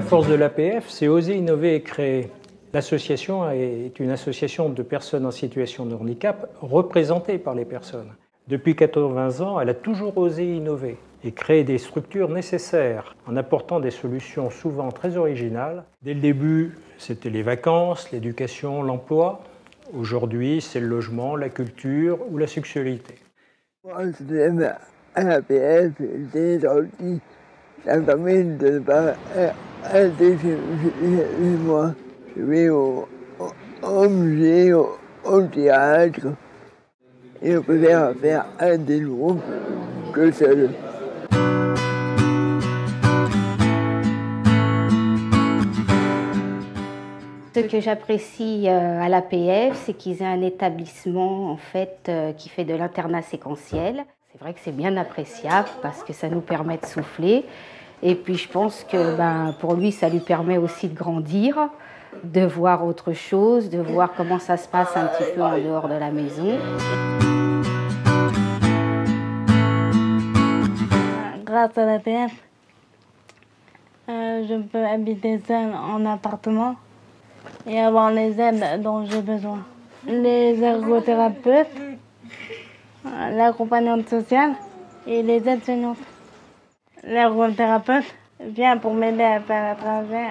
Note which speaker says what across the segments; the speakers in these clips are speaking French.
Speaker 1: force de l'APF, c'est oser innover et créer. L'association est une association de personnes en situation de handicap représentées par les personnes. Depuis 80 ans, elle a toujours osé innover et créer des structures nécessaires en apportant des solutions souvent très originales. Dès le début, c'était les vacances, l'éducation, l'emploi. Aujourd'hui, c'est le logement, la culture ou la sexualité.
Speaker 2: Moi, j'aime à l'APF, c'est gentil. Ça me permet de ne pas aller chez moi. Je vais au musée, au théâtre. Et je préfère faire un des groupes que seul.
Speaker 3: Ce que j'apprécie à l'APF, c'est qu'ils aient un établissement en fait, qui fait de l'internat séquentiel. C'est vrai que c'est bien appréciable parce que ça nous permet de souffler. Et puis je pense que pour lui, ça lui permet aussi de grandir, de voir autre chose, de voir comment ça se passe un petit peu en dehors de la maison.
Speaker 4: Grâce à l'APF, je peux habiter seule en appartement et avoir les aides dont j'ai besoin. Les ergothérapeutes, l'accompagnante sociale et les aides-soignantes. L'ergothérapeute vient pour m'aider à faire le trajet.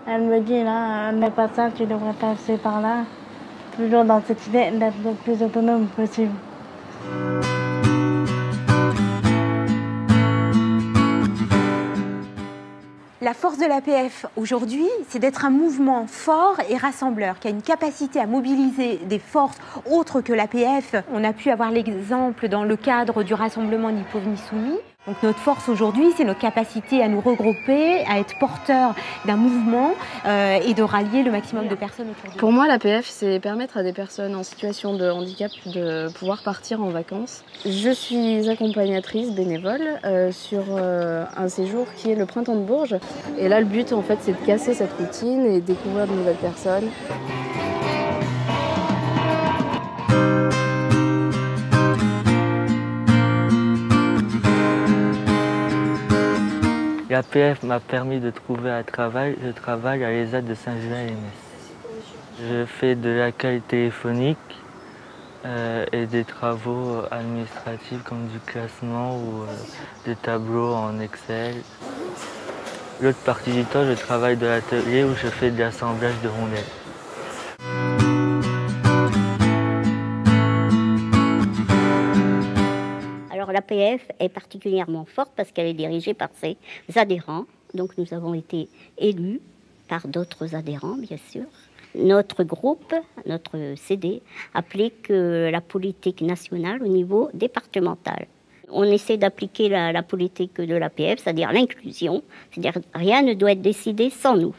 Speaker 4: Elle me dit là, mais pas ça, tu devrais passer par là. Toujours dans cette idée d'être le plus autonome possible.
Speaker 5: La force de l'APF aujourd'hui, c'est d'être un mouvement fort et rassembleur, qui a une capacité à mobiliser des forces autres que l'APF. On a pu avoir l'exemple dans le cadre du rassemblement Ni pauvres ni soumis. Donc notre force aujourd'hui, c'est notre capacité à nous regrouper, à être porteurs d'un mouvement et de rallier le maximum de personnes autour de nous.
Speaker 6: Pour moi, l'APF, c'est permettre à des personnes en situation de handicap de pouvoir partir en vacances. Je suis accompagnatrice bénévole sur un séjour qui est le Printemps de Bourges. Et là, le but, en fait, c'est de casser cette routine et découvrir de nouvelles personnes.
Speaker 7: L'APF m'a permis de trouver un travail. Je travaille à l'ESAT de Saint-Gilles-à-Metz. Je fais de l'accueil téléphonique et des travaux administratifs comme du classement ou des tableaux en Excel. L'autre partie du temps, je travaille dans l'atelier où je fais de l'assemblage de rondelles.
Speaker 8: L'APF est particulièrement forte parce qu'elle est dirigée par ses adhérents. Donc nous avons été élus par d'autres adhérents, bien sûr. Notre groupe, notre CD, applique la politique nationale au niveau départemental. On essaie d'appliquer la politique de l'APF, c'est-à-dire l'inclusion, c'est-à-dire rien ne doit être décidé sans nous.